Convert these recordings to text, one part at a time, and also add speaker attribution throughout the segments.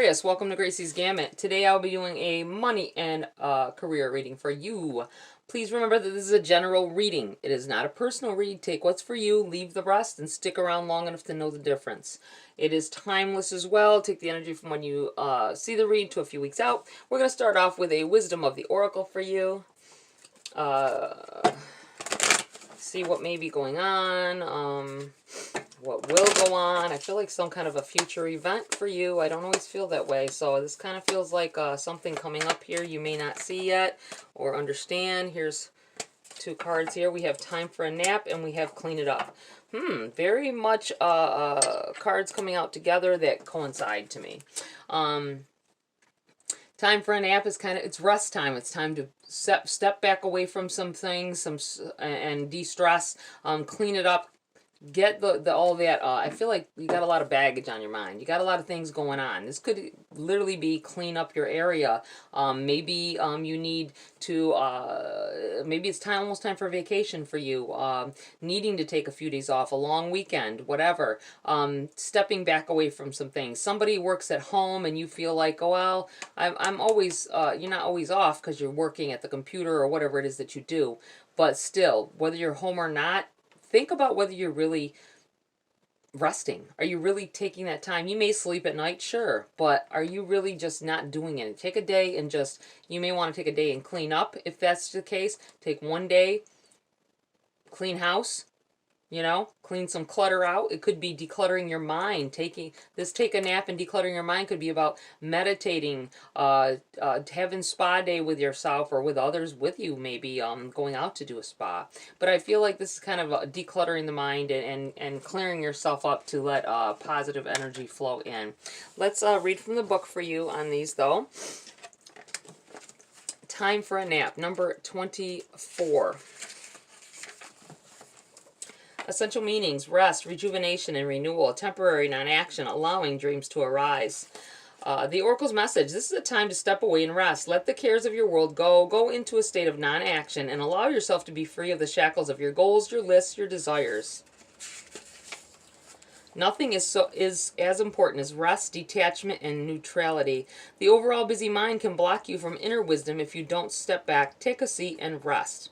Speaker 1: Aquarius, welcome to Gracie's Gamut. Today I'll be doing a money and career reading for you. Please remember that this is a general reading. It is not a personal read. Take what's for you, leave the rest, and stick around long enough to know the difference. It is timeless as well. Take the energy from when you see the read to a few weeks out. We're going to start off with a Wisdom of the Oracle for you. See what may be going on. What will go on. I feel like some kind of a future event for you. I don't always feel that way, so this kind of feels like something coming up here you may not see yet or understand. Here's two cards here. We have Time for a Nap and we have Clean It Up. Very much cards coming out together that coincide to me. Time for a nap is it's rest time. It's time to step back away from some things, and de-stress, clean it up. Get all that. I feel like you got a lot of baggage on your mind. You got a lot of things going on. This could literally be clean up your area. Maybe you need to. Maybe it's almost time for vacation for you. Needing to take a few days off, a long weekend, whatever. Stepping back away from some things. Somebody works at home and you feel like, oh well, I'm always. You're not always off because you're working at the computer or whatever it is that you do. But still, whether you're home or not, think about whether you're really resting. Are you really taking that time? You may sleep at night, sure, but are you really just not doing it? Take a day and you may want to take a day and clean up. If that's the case, take one day, clean house, clean some clutter out. It could be decluttering your mind. Take a nap and decluttering your mind could be about meditating, having spa day with yourself or with others with you, maybe going out to do a spa. But I feel like this is kind of decluttering the mind and clearing yourself up to let positive energy flow in. Let's read from the book for you on these, though. Time for a Nap, number 24. Essential meanings: rest, rejuvenation, and renewal. Temporary non-action, allowing dreams to arise. The Oracle's message: this is a time to step away and rest. Let the cares of your world go. Go into a state of non-action and allow yourself to be free of the shackles of your goals, your lists, your desires. Nothing is as important as rest, detachment, and neutrality. The overall busy mind can block you from inner wisdom if you don't step back, take a seat, and rest.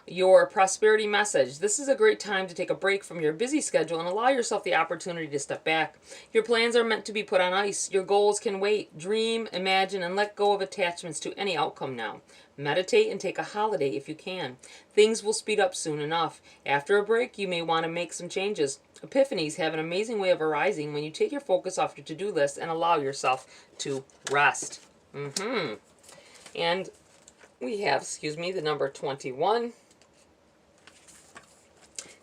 Speaker 1: Your prosperity message: this is a great time to take a break from your busy schedule and allow yourself the opportunity to step back. Your plans are meant to be put on ice. Your goals can wait. Dream, imagine, and let go of attachments to any outcome now. Meditate and take a holiday if you can. Things will speed up soon enough. After a break, you may want to make some changes. Epiphanies have an amazing way of arising when you take your focus off your to-do list and allow yourself to rest. And we have, the number 21.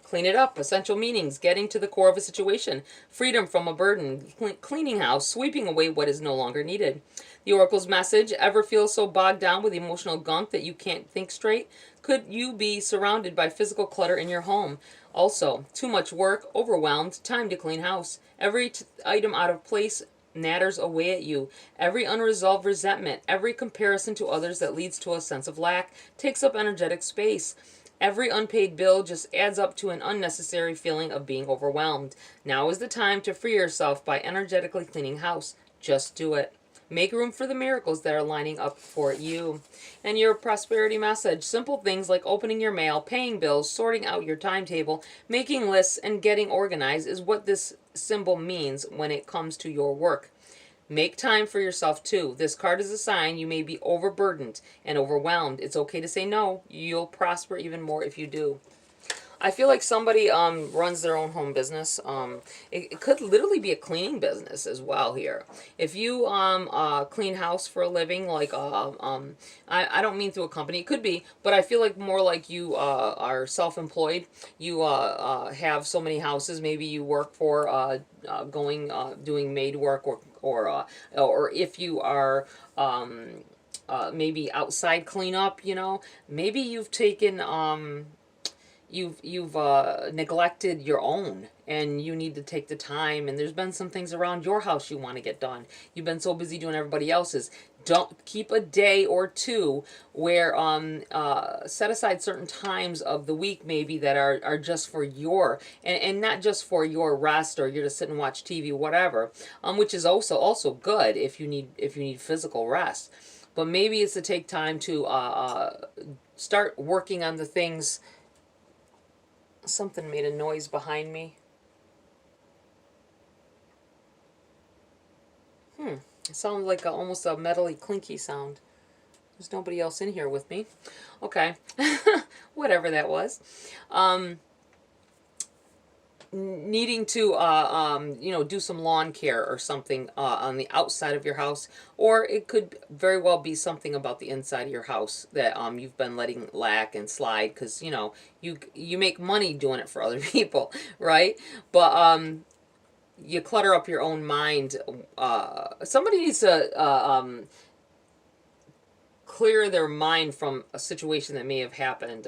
Speaker 1: Clean it up. Essential meanings: getting to the core of a situation, freedom from a burden, cleaning house, sweeping away what is no longer needed. The Oracle's message: ever feel so bogged down with emotional gunk that you can't think straight? Could you be surrounded by physical clutter in your home? Also, too much work, overwhelmed, time to clean house. Every item out of place natters away at you. Every unresolved resentment, every comparison to others that leads to a sense of lack takes up energetic space. Every unpaid bill just adds up to an unnecessary feeling of being overwhelmed. Now is the time to free yourself by energetically cleaning house. Just do it. Make room for the miracles that are lining up for you. And your prosperity message: simple things like opening your mail, paying bills, sorting out your timetable, making lists, and getting organized is what this symbol means when it comes to your work. Make time for yourself too. This card is a sign you may be overburdened and overwhelmed. It's okay to say no. You'll prosper even more if you do. I feel like somebody runs their own home business. It could literally be a cleaning business as well here. If you clean house for a living, like I don't mean through a company. It could be, but I feel like more like you are self-employed. You have so many houses. Maybe you work for doing maid work or if you are maybe outside cleanup. Maybe you've taken you've neglected your own, and you need to take the time. And there's been some things around your house you want to get done. You've been so busy doing everybody else's. Don't keep a day or two where set aside certain times of the week maybe that are just for your, and not just for your rest, or you're to sit and watch TV, whatever, which is also good if you need physical rest. But maybe it's to take time to start working on the things. Something made a noise behind me. It sounded like almost a metally clinky sound. There's nobody else in here with me. Okay. Whatever that was. Needing to do some lawn care or something on the outside of your house, or it could very well be something about the inside of your house that you've been letting lack and slide, because you make money doing it for other people, right? But you clutter up your own mind. Somebody needs to clear their mind from a situation that may have happened.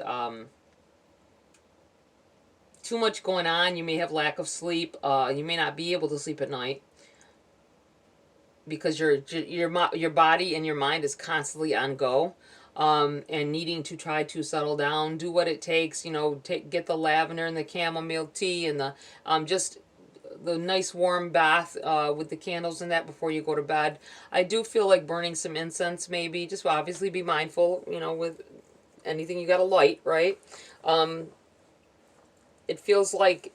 Speaker 1: Too much going on. You may have lack of sleep. You may not be able to sleep at night because your body and your mind is constantly on go, and needing to try to settle down, do what it takes. Get the lavender and the chamomile tea and the just the nice warm bath with the candles and that before you go to bed. I do feel like burning some incense, maybe. Just obviously be mindful, with anything you got to light, right? It feels like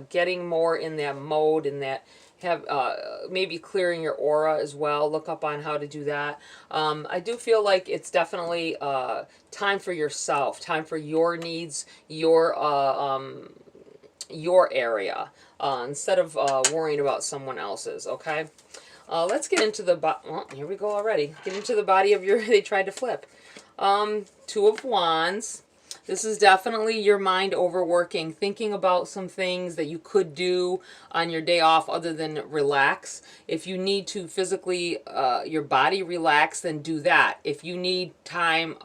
Speaker 1: getting more in that mode, and that have maybe clearing your aura as well. Look up on how to do that. I do feel like it's definitely time for yourself, time for your needs, your area, instead of worrying about someone else's. Okay, let's get into the well, here we go already. Get into the body of your. They tried to flip. Two of Wands. This is definitely your mind overworking, thinking about some things that you could do on your day off other than relax. If you need to physically, your body relax, then do that. If you need time,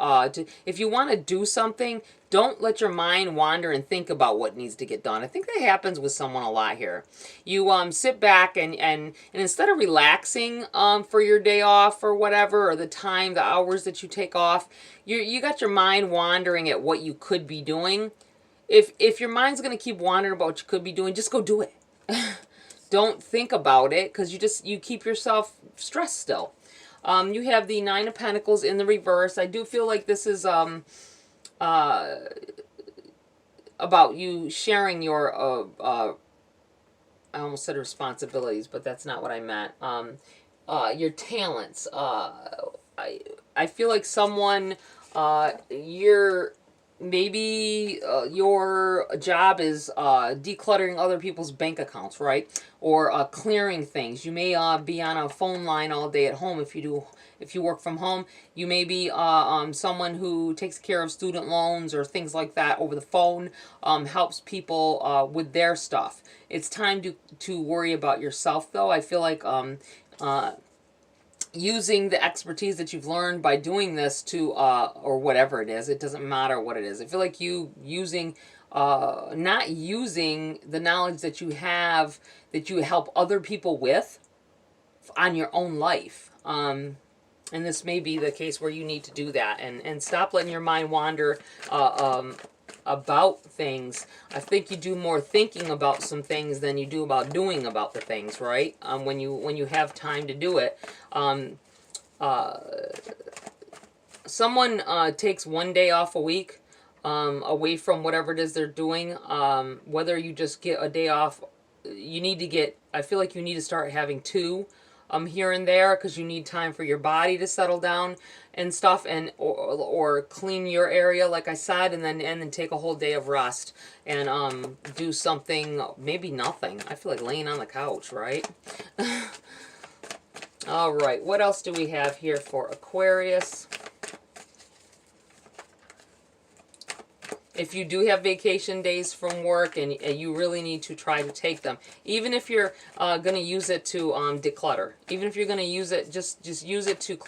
Speaker 1: if you want to do something, don't let your mind wander and think about what needs to get done. I think that happens with someone a lot here. You sit back and instead of relaxing for your day off or whatever, or the hours that you take off, you got your mind wandering at what you could be doing. If your mind's going to keep wandering about what you could be doing, just go do it. Don't think about it, because you keep yourself stressed still. You have the Nine of Pentacles in the reverse. I do feel like this is about you sharing your I almost said responsibilities, but that's not what I meant. Your talents. I feel like someone, maybe your job is decluttering other people's bank accounts, right? Or clearing things. You may be on a phone line all day at home if you work from home. You may be someone who takes care of student loans or things like that over the phone, helps people with their stuff. It's time to worry about yourself, though. I feel like using the expertise that you've learned by doing this to, or whatever it is, it doesn't matter what it is. I feel like not using the knowledge that you have, that you help other people with on your own life. And this may be the case where you need to do that, and stop letting your mind wander about things. I think you do more thinking about some things than you do about doing about the things, right? When you have time to do it. Someone takes one day off a week, away from whatever it is they're doing. Whether you just get a day off, I feel like you need to start having two here and there, because you need time for your body to settle down and stuff, and or clean your area, like I said, and then take a whole day of rest and do something, maybe nothing. I feel like laying on the couch, right? All right, what else do we have here for Aquarius? If you do have vacation days from work, and you really need to try to take them, even if you're going to use it to declutter, even if you're going to use it, just use it to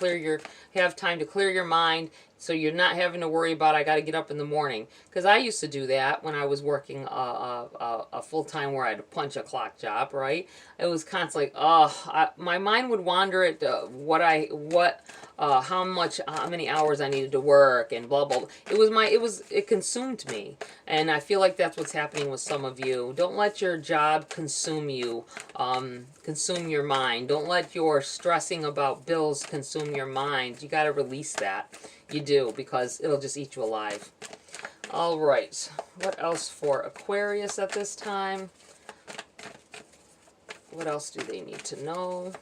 Speaker 1: have time to clear your mind, so you're not having to worry about, I got to get up in the morning. Because I used to do that when I was working a full-time where I had a punch a clock job, right? It was constantly, my mind would wander at how many hours I needed to work and blah, blah, blah. It consumed me. And I feel like that's what's happening with some of you. Don't let your job consume you, consume your mind. Don't let your stressing about bills consume your mind. You got to release that. You do, because it'll just eat you alive. All right. What else for Aquarius at this time? What else do they need to know?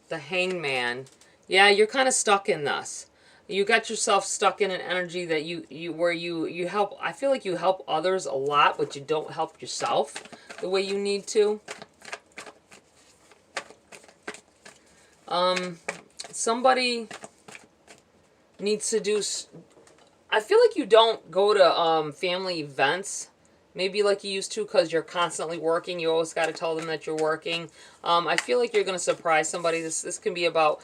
Speaker 1: The Hangman. Yeah, you're kind of stuck in this. You got yourself stuck in an energy that you help. I feel like you help others a lot, but you don't help yourself the way you need to. Somebody needs to do... I feel like you don't go to family events maybe like you used to, because you're constantly working. You always got to tell them that you're working. I feel like you're going to surprise somebody. This can be about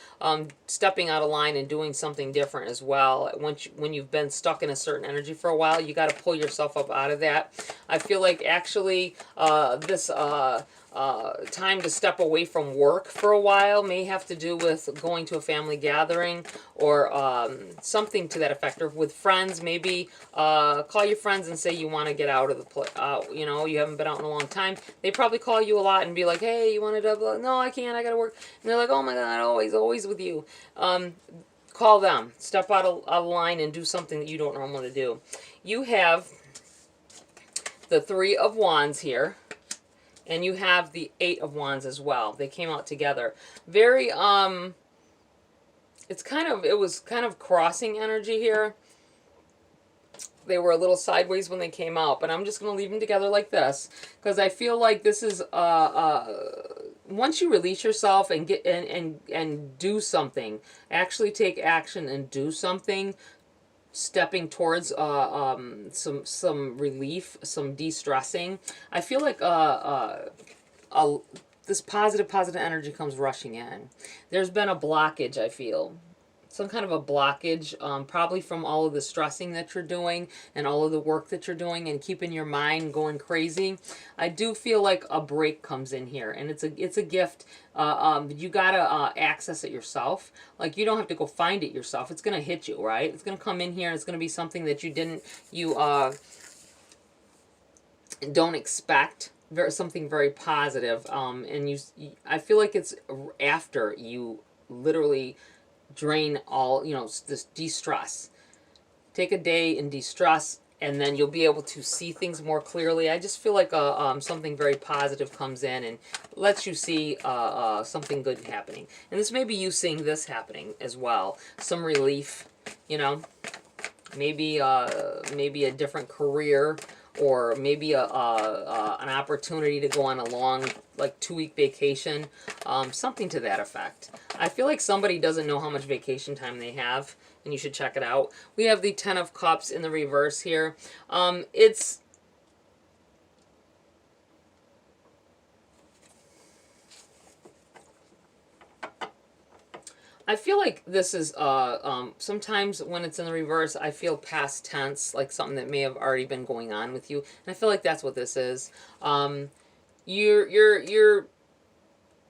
Speaker 1: stepping out of line and doing something different as well. When you've been stuck in a certain energy for a while, you got to pull yourself up out of that. I feel like actually this time to step away from work for a while may have to do with going to a family gathering or something to that effect, or with friends. Maybe call your friends and say you want to get out of the place. You know, you haven't been out in a long time. They probably call you a lot and be like, hey, you want to double? No, I can't. I got to work. And they're like, oh my God, always with you. Call them. Step out of line and do something that you don't normally do. You have the Three of Wands here. And you have the Eight of Wands as well. They came out together. Very, it was kind of crossing energy here. They were a little sideways when they came out, but I'm just going to leave them together like this, because I feel like this is, once you release yourself and get and do something, actually take action and do something, stepping towards some relief, some de-stressing. I feel like this positive energy comes rushing in. There's been a blockage, I feel. Some kind of a blockage, probably from all of the stressing that you're doing and all of the work that you're doing and keeping your mind going crazy. I do feel like a break comes in here, and it's a gift. You gotta access it yourself. Like, you don't have to go find it yourself. It's gonna hit you, right? It's gonna come in here, and it's gonna be something that you don't expect. Something very positive. And I feel like it's after you literally drain all, this de-stress. Take a day and de-stress, and then you'll be able to see things more clearly. I just feel like something very positive comes in and lets you see something good happening. And this may be you seeing this happening as well. Some relief, maybe a different career, or maybe an opportunity to go on a long, like, 2-week vacation, something to that effect. I feel like somebody doesn't know how much vacation time they have, and you should check it out. We have the Ten of Cups in the reverse here. I feel like this is, sometimes when it's in the reverse, I feel past tense, like something that may have already been going on with you. And I feel like that's what this is. You're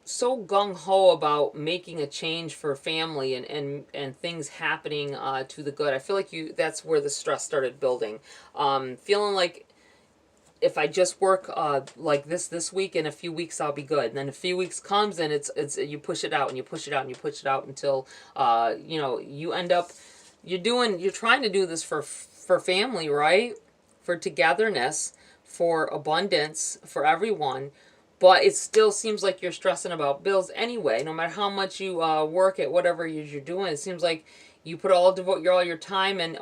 Speaker 1: so gung-ho about making a change for family and things happening to the good. I feel like that's where the stress started building. Feeling like, if I just work like this week, in a few weeks I'll be good. And then a few weeks comes, and it's you push it out and you push it out and you push it out until you end up you're trying to do this for family, right? For togetherness, for abundance, for everyone. But it still seems like you're stressing about bills anyway. No matter how much you work at whatever you're doing, it seems like you devote all your time, and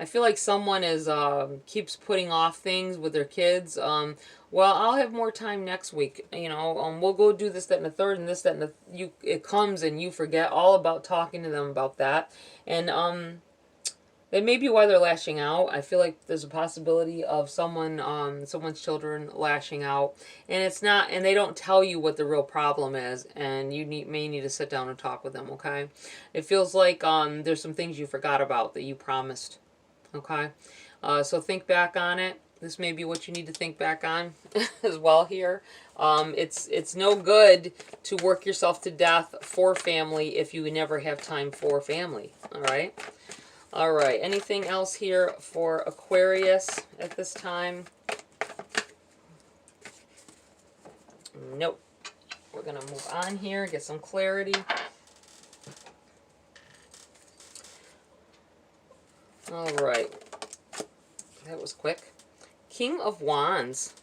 Speaker 1: I feel like someone keeps putting off things with their kids. Well, I'll have more time next week. We'll go do this, that, and the third, and this, that, and it comes, and you forget all about talking to them about that. And That may be why they're lashing out. I feel like there's a possibility of someone's children lashing out, and it's not, and they don't tell you what the real problem is, and you may need to sit down and talk with them. Okay, it feels like there's some things you forgot about that you promised. Okay, so think back on it. This may be what you need to think back on as well here. It's no good to work yourself to death for family if you never have time for family. All right. All right, anything else here for Aquarius at this time? Nope. We're going to move on here, get some clarity. All right. That was quick. King of Wands.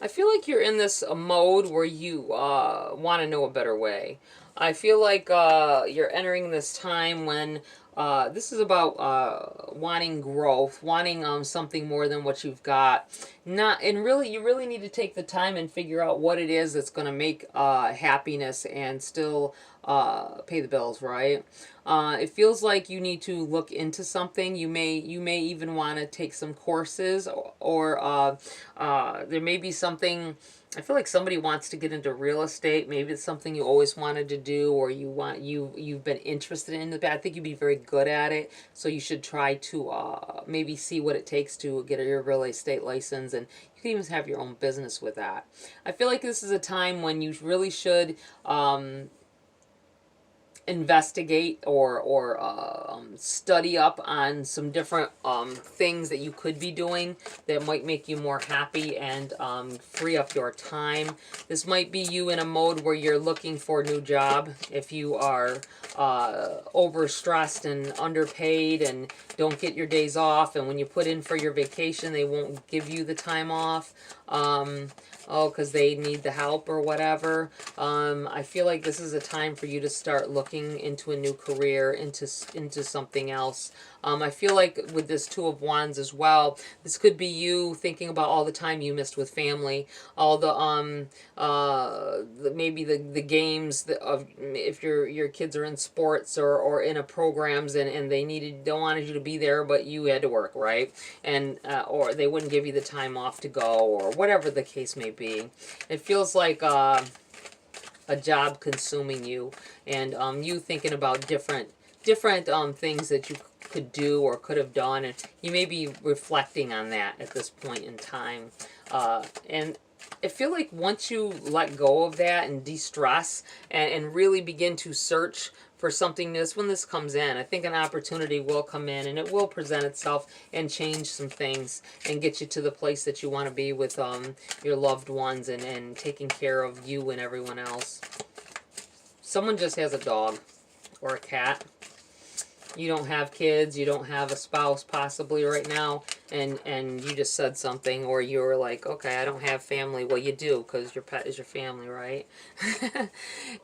Speaker 1: I feel like you're in this mode where you want to know a better way. I feel like you're entering this time when this is about wanting growth, wanting something more than what you've got. You really need to take the time and figure out what it is that's going to make happiness and still pay the bills, right? It feels like you need to look into something. You may even want to take some courses, or there may be something. I feel like somebody wants to get into real estate. Maybe it's something you always wanted to do, or you've been interested in. I think you'd be very good at it, so you should try to maybe see what it takes to get your real estate license, and you can even have your own business with that. I feel like this is a time when you really should investigate or study up on some different things that you could be doing that might make you more happy and free up your time. This might be you in a mode where you're looking for a new job. If you are overstressed and underpaid and don't get your days off, and when you put in for your vacation they won't give you the time off, because they need the help or whatever. I feel like this is a time for you to start looking into a new career, into something else. I feel like with this Two of Wands as well, this could be you thinking about all the time you missed with family, all the maybe the games of if your kids are in sports or in a programs and they wanted you to be there, but you had to work, right? And or they wouldn't give you the time off to go, or whatever the case may be. It feels like a job consuming you, and you thinking about different things that you could do or could have done, and you may be reflecting on that at this point in time. And I feel like once you let go of that and de-stress and really begin to search for something, when this comes in, I think an opportunity will come in and it will present itself and change some things and get you to the place that you want to be with your loved ones and taking care of you and everyone else. Someone just has a dog or a cat. You don't have kids, you don't have a spouse possibly right now, and you just said something, or you were like, okay, I don't have family. Well, you do, because your pet is your family, right?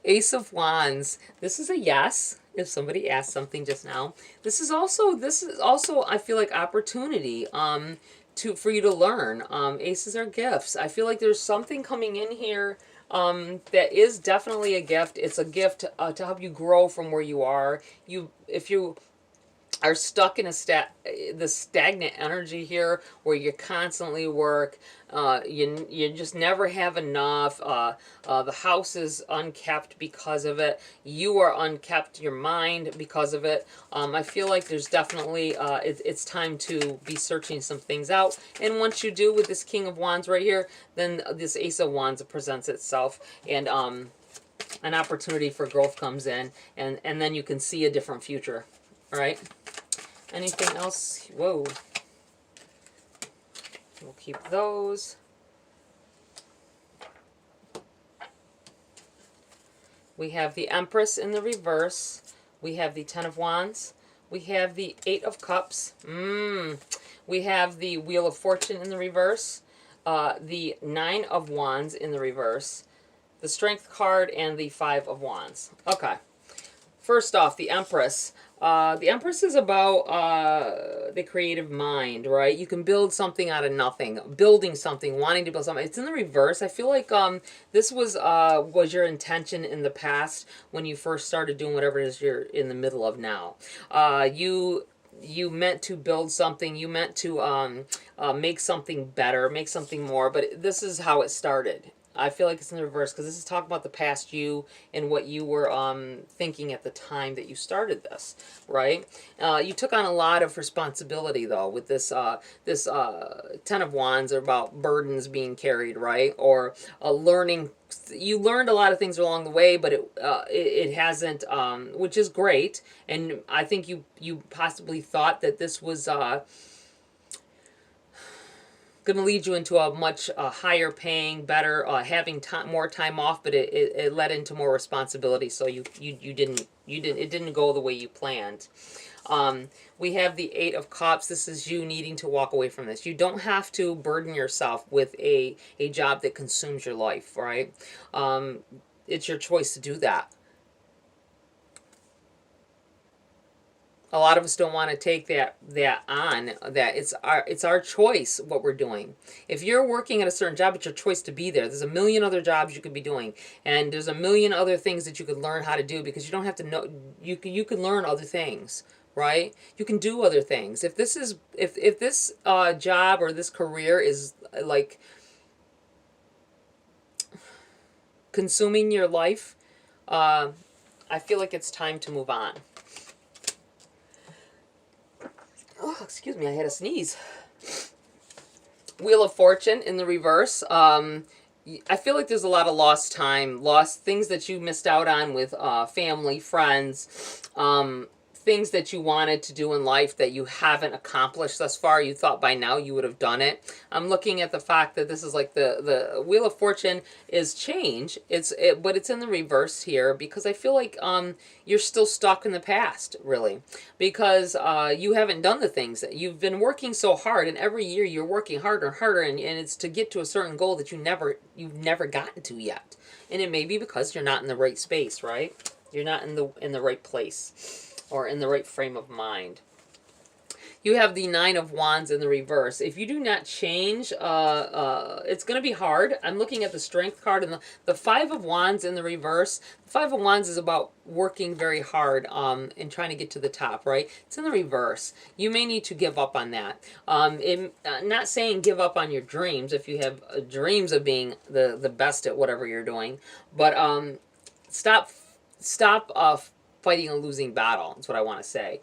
Speaker 1: Ace of Wands. This is a yes, if somebody asked something just now. This is also I feel like opportunity for you to learn. Aces are gifts. I feel like there's something coming in here that is definitely a gift. It's a gift to help you grow from where you are. If you are stuck in the stagnant energy here where you constantly work, you just never have enough, the house is unkept because of it, you are unkept, your mind because of it. I feel like there's definitely it's time to be searching some things out, and once you do with this King of Wands right here, then this Ace of Wands presents itself, and an opportunity for growth comes in, and then you can see a different future. All right. Anything else? Whoa. We'll keep those. We have the Empress in the reverse. We have the Ten of Wands. We have the Eight of Cups. We have the Wheel of Fortune in the reverse. The Nine of Wands in the reverse. The Strength card and the Five of Wands. Okay. First off, the Empress. The Empress is about the creative mind, right? You can build something out of nothing, building something, wanting to build something. It's in the reverse. I feel like this was your intention in the past when you first started doing whatever it is you're in the middle of now. You meant to build something. You meant to make something better, make something more. But this is how it started. I feel like it's in the reverse because this is talking about the past you and what you were thinking at the time that you started this, right? You took on a lot of responsibility though with this Ten of Wands, are about burdens being carried, right? Or learning. You learned a lot of things along the way, but it hasn't, which is great. And I think you possibly thought that this was going to lead you into a much higher paying, better, having more time off, but it led into more responsibility. So it didn't go the way you planned. We have the Eight of Cups. This is you needing to walk away from this. You don't have to burden yourself with a job that consumes your life, right? It's your choice to do that. A lot of us don't want to take that on. That it's our choice what we're doing. If you're working at a certain job, it's your choice to be there. There's a million other jobs you could be doing, and there's a million other things that you could learn how to do, because you don't have to know. You can learn other things, right? You can do other things. If this job or this career is like consuming your life, I feel like it's time to move on. Oh, excuse me, I had a sneeze. Wheel of Fortune in the reverse. I feel like there's a lot of lost time, lost things that you missed out on with family, friends, things that you wanted to do in life that you haven't accomplished thus far. You thought by now you would have done it. I'm looking at the fact that this is like the Wheel of Fortune is change. But it's in the reverse here, because I feel like you're still stuck in the past, really, because you haven't done the things that you've been working so hard, and every year you're working harder and harder, and it's to get to a certain goal that you've never gotten to yet. And it may be because you're not in the right space, right? You're not in the right place, or in the right frame of mind. You have the Nine of Wands in the reverse. If you do not change, it's going to be hard. I'm looking at the Strength card, and the Five of Wands in the reverse. The Five of Wands is about working very hard and trying to get to the top, right? It's in the reverse. You may need to give up on that. Not saying give up on your dreams if you have dreams of being the best at whatever you're doing, but stop fighting a losing battle. That's what I want to say.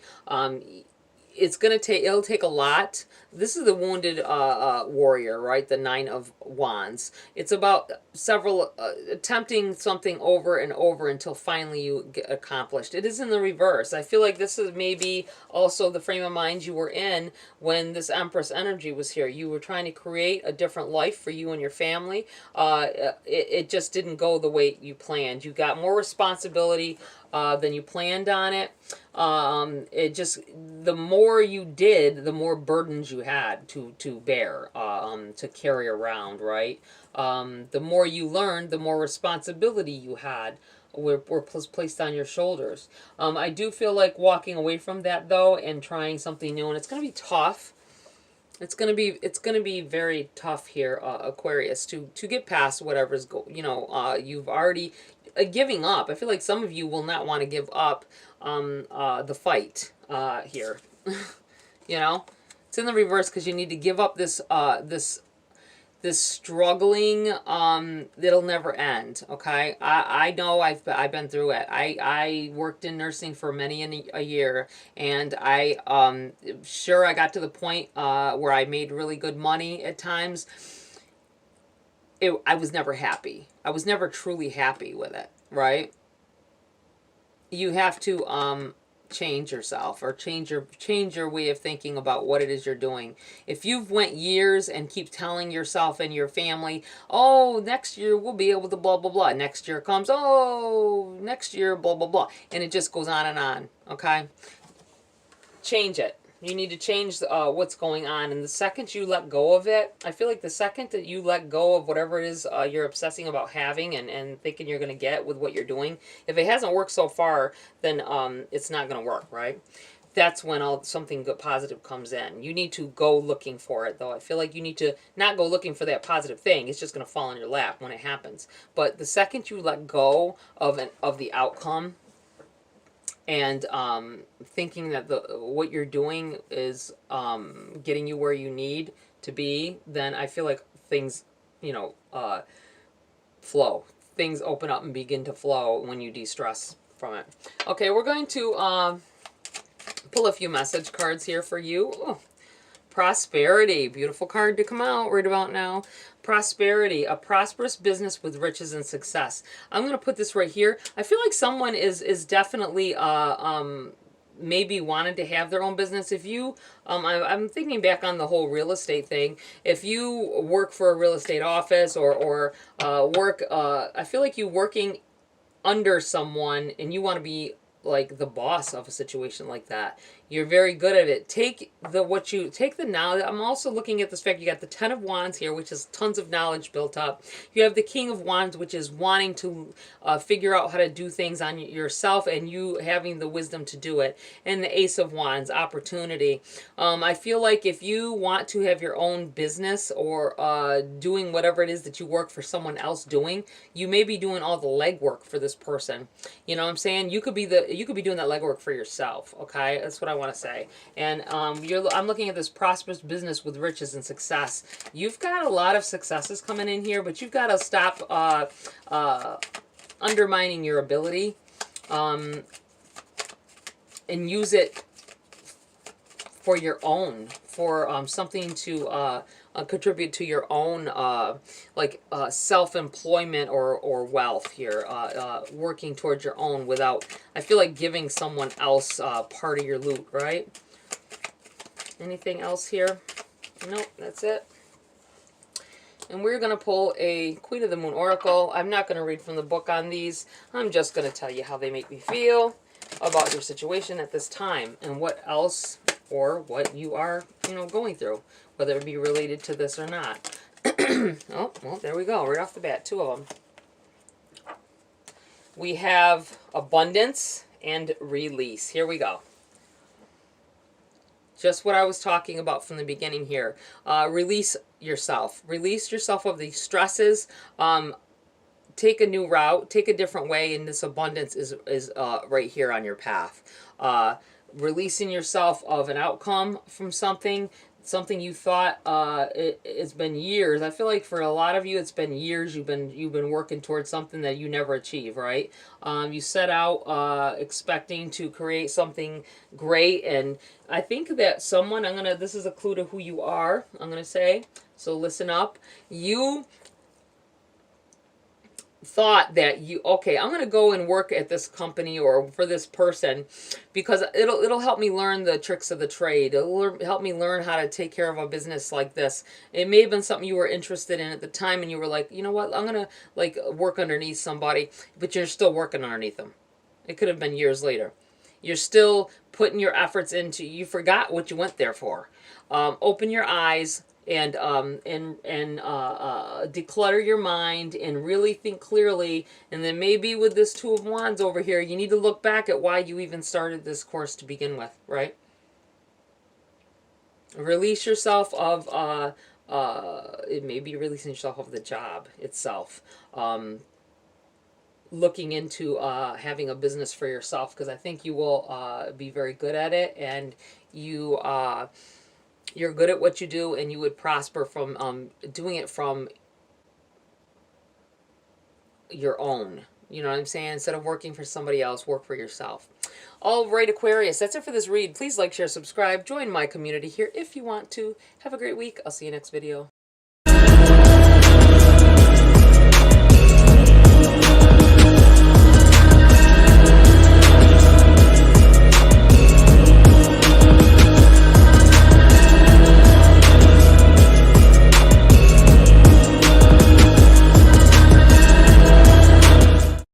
Speaker 1: It'll take a lot. This is the wounded warrior, right? The Nine of Wands. It's about several attempting something over and over until finally you get accomplished. It is in the reverse. I feel like this is maybe also the frame of mind you were in when this Empress energy was here. You were trying to create a different life for you and your family. It just didn't go the way you planned. You got more responsibility than you planned on it. The more you did, the more burdens you had to bear, to carry around, right? The more you learned, the more responsibility you had were placed on your shoulders. I do feel like walking away from that though and trying something new, and it's going to be tough. It's gonna be very tough here, Aquarius, to get past whatever's you've already giving up. I feel like some of you will not want to give up the fight here. It's in the reverse because you need to give up this struggling that'll never end. Okay, I know I've been through it. I worked in nursing for many a year, and I got to the point where I made really good money at times. I was never happy. I was never truly happy with it, right? You have to change yourself, or change your way of thinking about what it is you're doing. If you've went years and keep telling yourself and your family, oh, next year we'll be able to blah blah blah, next year comes, oh, next year blah blah blah, and it just goes on and on. Okay, change it. You need to change what's going on. And the second you let go of it, I feel like the second that you let go of whatever it is you're obsessing about having and thinking you're going to get with what you're doing, if it hasn't worked so far, then it's not going to work, right? That's when something good positive comes in. You need to go looking for it, though. I feel like you need to not go looking for that positive thing. It's just going to fall in your lap when it happens. But the second you let go of the outcome, and thinking that what you're doing is getting you where you need to be, then I feel like things, flow. Things open up and begin to flow when you de-stress from it. Okay, we're going to pull a few message cards here for you. Ooh. Prosperity, beautiful card to come out right about now. Prosperity, a prosperous business with riches and success. I'm going to put this right here. I feel like someone is definitely maybe wanted to have their own business. If you, I'm thinking back on the whole real estate thing. If you work for a real estate office or work, I feel like you working under someone and you want to be like the boss of a situation like that. You're very good at it. Take the knowledge. I'm also looking at this fact you got the 10 of Wands here, which is tons of knowledge built up. You have the King of Wands, which is wanting to figure out how to do things on yourself and you having the wisdom to do it. And the Ace of Wands, opportunity. I feel like if you want to have your own business or doing whatever it is that you work for someone else doing, you may be doing all the legwork for this person. You know what I'm saying? You could be doing that legwork for yourself. Okay, that's what I want to say. And I'm looking at this prosperous business with riches and success. You've got a lot of successes coming in here, but you've got to stop undermining your ability and use it for your own, for something to contribute to your own self-employment or wealth here, working towards your own without, I feel like, giving someone else part of your loot, right? Anything else here? Nope, that's it. And we're going to pull a Queen of the Moon Oracle. I'm not going to read from the book on these. I'm just going to tell you how they make me feel about your situation at this time and what else or what you are, going through, whether it be related to this or not. Oh, well, there we go. Right off the bat, 2 of them. We have abundance and release. Here we go. Just what I was talking about from the beginning here. Release yourself. Release yourself of these stresses. Take a new route. Take a different way. And this abundance is right here on your path. Releasing yourself of an outcome from something you thought it's been years. I feel like for a lot of you it's been years you've been working towards something that you never achieve, right? You set out expecting to create something great, and I think that someone, this is a clue to who you are, I'm gonna say, so listen up. You thought that I'm going to go and work at this company or for this person because it'll help me learn the tricks of the trade. It'll help me learn how to take care of a business like this. It may have been something you were interested in at the time and you were like, you know what, I'm going to work underneath somebody, but you're still working underneath them. It could have been years later. You're still putting your efforts into, you forgot what you went there for. Open your eyes and declutter your mind and really think clearly. And then maybe with this 2 of Wands over here, you need to look back at why you even started this course to begin with, right? Release yourself of, it may be releasing yourself of the job itself. Looking into having a business for yourself, because I think you will be very good at it, and you're good at what you do, and you would prosper from doing it from your own. You know what I'm saying? Instead of working for somebody else, work for yourself. All right, Aquarius, that's it for this read. Please like, share, subscribe. Join my community here if you want to. Have a great week. I'll see you next video.